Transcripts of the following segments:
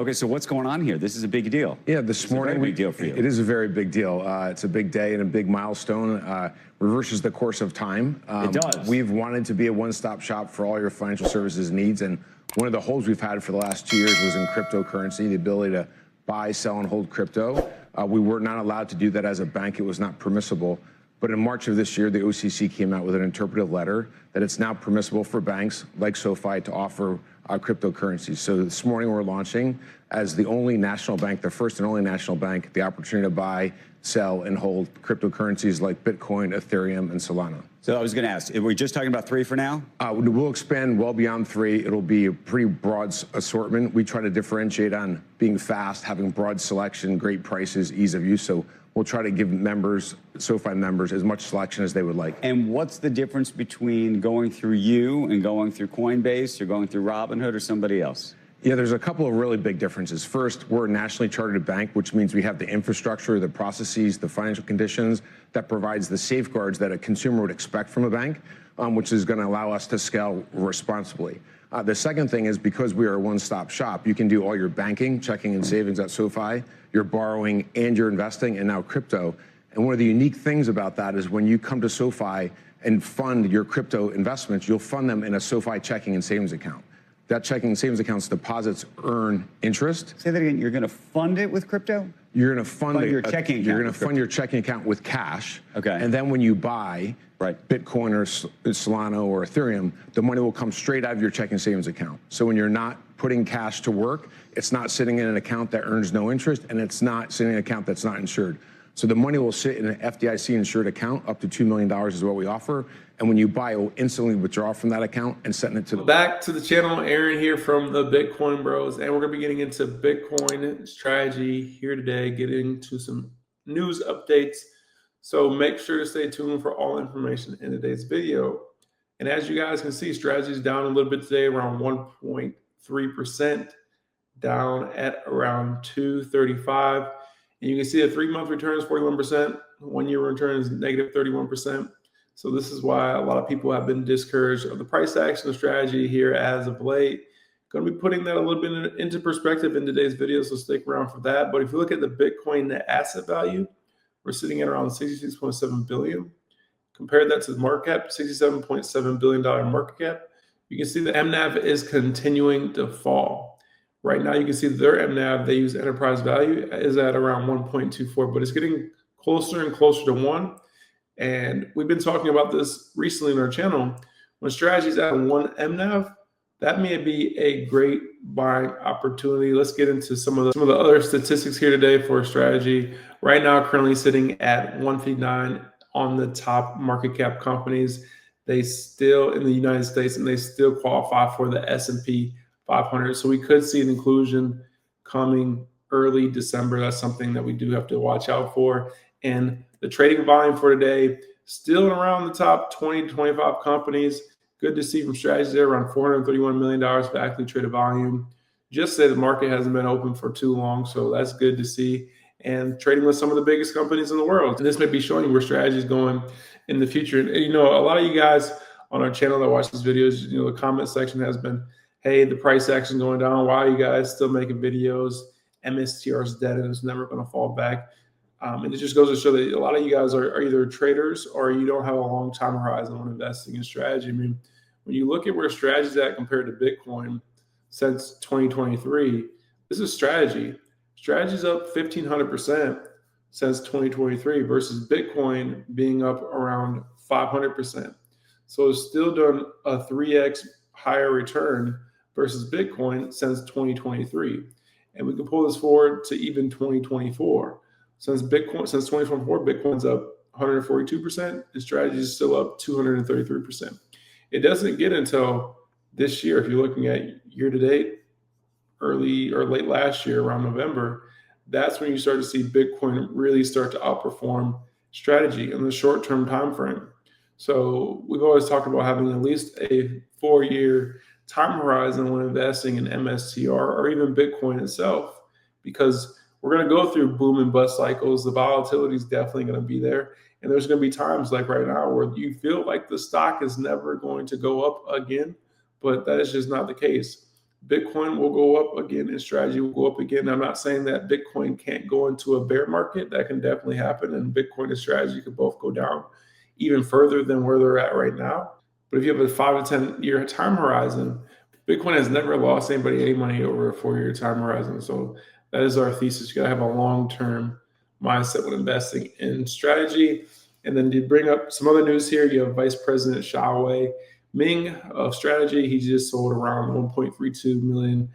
Okay, so what's going on here? This is a big deal. Yeah, this morning, a very big deal for you. It is a very big deal. It's a big day and a big milestone. Reverses the course of time. It does. We've wanted to be a one-stop shop for all your financial services needs, and one of the holes we've had for the last 2 years was in cryptocurrency, the ability to buy, sell, and hold crypto. We were not allowed to do that as a bank. It was not permissible. But in March of this year, the OCC came out with an interpretive letter that it's now permissible for banks like SoFi to offer cryptocurrencies. So this morning we're launching as the only national bank, the first and only national bank, the opportunity to buy, sell, and hold cryptocurrencies like Bitcoin, Ethereum, and Solana. So I was going to ask, are we just talking about 3 for now? We'll expand well beyond 3. It'll be a pretty broad assortment. We try to differentiate on being fast, having broad selection, great prices, ease of use. So we'll try to give members, SoFi members, as much selection as they would like. And what's the difference between going through you and going through Coinbase or going through Robinhood or somebody else? Yeah, there's a couple of really big differences. First, we're a nationally chartered bank, which means we have the infrastructure, the processes, the financial conditions that provides the safeguards that a consumer would expect from a bank, which is going to allow us to scale responsibly. The second thing is because we are a one-stop shop, you can do all your banking, checking, and savings at SoFi, your borrowing, and your investing, and now crypto. And one of the unique things about that is when you come to SoFi and fund your crypto investments, you'll fund them in a SoFi checking and savings account. That checking and savings account's deposits earn interest. Say that again. You're going to fund it with crypto? You're going to fund your checking account. You're going to fund your checking account with cash. Okay. And then when you buy Bitcoin or Solana or Ethereum, the money will come straight out of your checking and savings account. So when you're not putting cash to work, it's not sitting in an account that earns no interest, and it's not sitting in an account that's not insured. So the money will sit in an FDIC insured account. Up to $2 million is what we offer. And when you buy, it will instantly withdraw from that account and send it to the... Back to the channel, Aaron here from the Bitcoin Bros. And we're going to be getting into Bitcoin strategy here today, getting into some news updates. So make sure to stay tuned for all information in today's video. And as you guys can see, strategy is down a little bit today, around 1.3%, down at around 235. And you can see a 3-month return is 41%, 1-year return is negative 31%. So this is why a lot of people have been discouraged of the price action strategy here as of late. Going to be putting that a little bit into perspective in today's video, so stick around for that. But if you look at the Bitcoin net asset value, we're sitting at around $66.7 billion. Compare that to the market cap, $67.7 billion market cap. You can see the MNAV is continuing to fall. Right now, you can see their MNAV, they use enterprise value, is at around 1.24, but it's getting closer and closer to 1. And we've been talking about this recently in our channel. When strategy is at 1 MNAV, that may be a great buying opportunity. Let's get into some of the other statistics here today for strategy. Right now, currently sitting at 159 on the top market cap companies. They still in the United States, and they still qualify for the S&P 500. So we could see an inclusion coming early December. That's something that we do have to watch out for. And the trading volume for today, still around the top 20 to 25 companies. Good to see from strategies there, around $431 million of actively traded volume. Just say the market hasn't been open for too long, so that's good to see. And trading with some of the biggest companies in the world. And this may be showing you where strategy is going in the future. And, you know, a lot of you guys on our channel that watch these videos, you know, the comment section has been, hey, the price action going down. Why are you guys still making videos? MSTR is dead and it's never going to fall back. And it just goes to show that a lot of you guys are either traders or you don't have a long time horizon when investing in strategy. I mean, when you look at where strategy is at compared to Bitcoin since 2023, this is strategy. Strategy's up 1,500% since 2023 versus Bitcoin being up around 500%. So it's still done a 3x higher return versus Bitcoin since 2023. And we can pull this forward to even 2024. Since 2024, Bitcoin's up 142%, and strategy is still up 233%. It doesn't get until this year, if you're looking at year to date, early or late last year, around November, that's when you start to see Bitcoin really start to outperform strategy in the short-term time frame. So we've always talked about having at least a 4-year time horizon when investing in MSTR or even Bitcoin itself, because we're going to go through boom and bust cycles. The volatility is definitely going to be there. And there's going to be times like right now where you feel like the stock is never going to go up again, but that is just not the case. Bitcoin will go up again and strategy will go up again. I'm not saying that Bitcoin can't go into a bear market. That can definitely happen, and Bitcoin and strategy could both go down even further than where they're at right now. But if you have a 5 to 10 year time horizon, Bitcoin has never lost anybody any money over a 4-year time horizon. So that is our thesis. You got to have a long-term mindset when investing in strategy. And then to bring up some other news here, you have Vice President Xiaowei Ming of strategy. He just sold around $1.32 million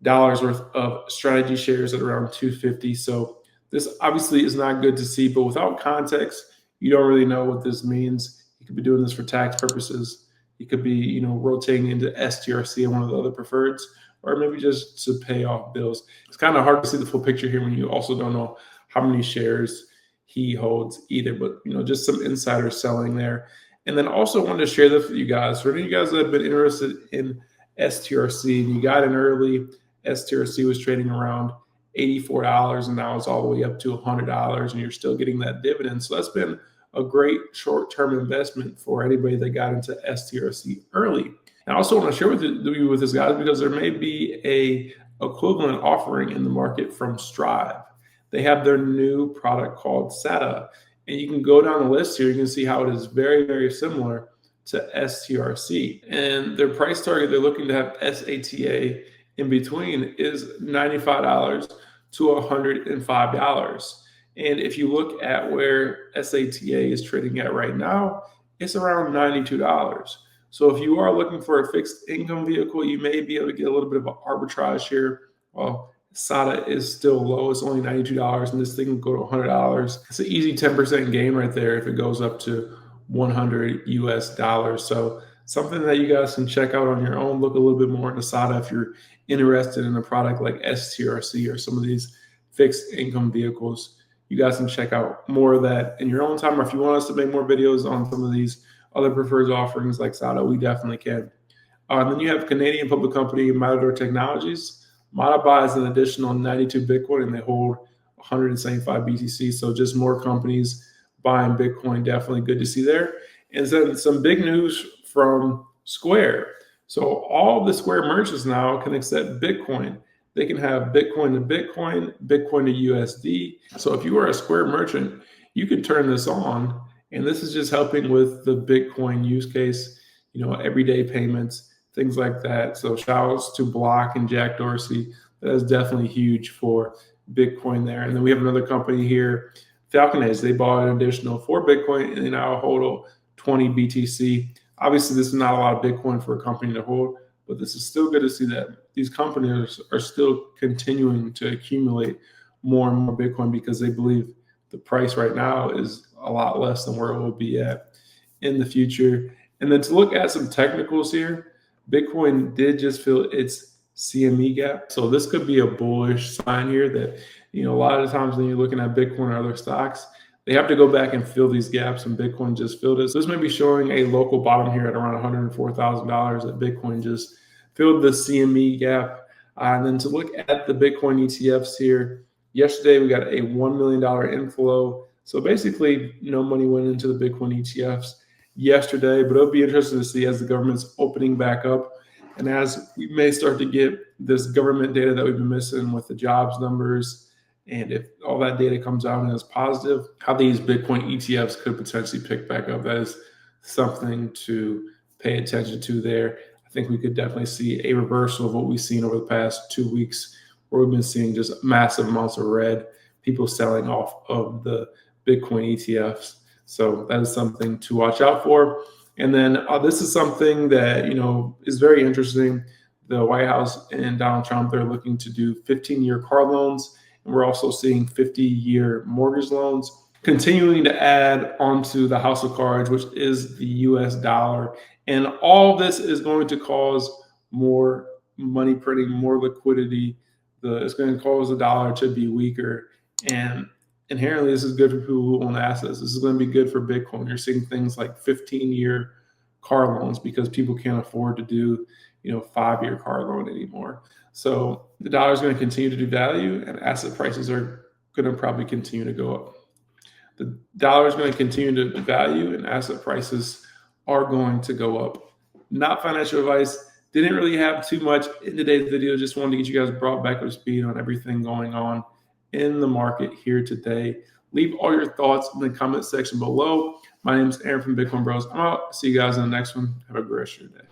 worth of strategy shares at around 250. So this obviously is not good to see, but without context, you don't really know what this means. You could be doing this for tax purposes. You could be, rotating into STRC and one of the other preferreds, or maybe just to pay off bills. It's kind of hard to see the full picture here when you also don't know how many shares he holds either, but just some insider selling there. And then also wanted to share this with you guys. For any of you guys that have been interested in STRC and you got in early, STRC was trading around $84 and now it's all the way up to $100 and you're still getting that dividend. So that's been a great short-term investment for anybody that got into STRC early. And I also want to share with you with this, guys, because there may be a equivalent offering in the market from Strive. They have their new product called SATA. And you can go down the list here. You can see how it is very, very similar to STRC. And their price target, they're looking to have SATA in between, is $95 to $105. And if you look at where SATA is trading at right now, it's around $92. So if you are looking for a fixed income vehicle, you may be able to get a little bit of an arbitrage here. Well, SATA is still low. It's only $92, and this thing can go to $100. It's an easy 10% gain right there if it goes up to $100 US. So something that you guys can check out on your own. Look a little bit more into SATA if you're interested in a product like STRC or some of these fixed income vehicles. You guys can check out more of that in your own time. Or if you want us to make more videos on some of these other preferred offerings like SATA, we definitely can. And then you have Canadian public company Matador Technologies. Mata buys an additional 92 Bitcoin and they hold 175 BTC. So just more companies buying Bitcoin. Definitely good to see there. And then some big news from Square. So all the Square merchants now can accept Bitcoin. They can have Bitcoin to Bitcoin, Bitcoin to USD. So if you are a Square merchant, you can turn this on. And this is just helping with the Bitcoin use case, everyday payments, things like that. So shout outs to Block and Jack Dorsey. That is definitely huge for Bitcoin there. And then we have another company here, Falcon Edge. They bought an additional 4 Bitcoin and they now hold 20 BTC. Obviously, this is not a lot of Bitcoin for a company to hold, but this is still good to see that these companies are still continuing to accumulate more and more Bitcoin because they believe the price right now is a lot less than where it will be at in the future. And then to look at some technicals here, Bitcoin did just fill its CME gap. So this could be a bullish sign here that, a lot of the times when you're looking at Bitcoin or other stocks, they have to go back and fill these gaps, and Bitcoin just filled it. So this may be showing a local bottom here at around $104,000 that Bitcoin just filled the CME gap. And then to look at the Bitcoin ETFs here, yesterday we got a $1 million inflow. So basically no money went into the Bitcoin ETFs yesterday, but it'll be interesting to see as the government's opening back up and as we may start to get this government data that we've been missing with the jobs numbers. And if all that data comes out and is positive, how these Bitcoin ETFs could potentially pick back up. That is something to pay attention to there. I think we could definitely see a reversal of what we've seen over the past 2 weeks, where we've been seeing just massive amounts of red, people selling off of the Bitcoin ETFs. So that is something to watch out for. And then this is something that, is very interesting. The White House and Donald Trump, they're looking to do 15-year car loans. And we're also seeing 50-year mortgage loans, continuing to add onto the house of cards, which is the US dollar. And all this is going to cause more money printing, more liquidity. It's going to cause the dollar to be weaker. And inherently, this is good for people who own assets. This is going to be good for Bitcoin. You're seeing things like 15-year car loans because people can't afford to do, 5-year car loan anymore. So the dollar is going to continue to do value, and asset prices are going to probably continue to go up. The dollar is going to continue to value, and asset prices are going to go up. Not financial advice. Didn't really have too much in today's video. Just wanted to get you guys brought back up to speed on everything going on in the market here today. Leave all your thoughts in the comment section below. My name is Aaron from Bitcoin Bros. I'm out. See you guys in the next one. Have a great rest of your day.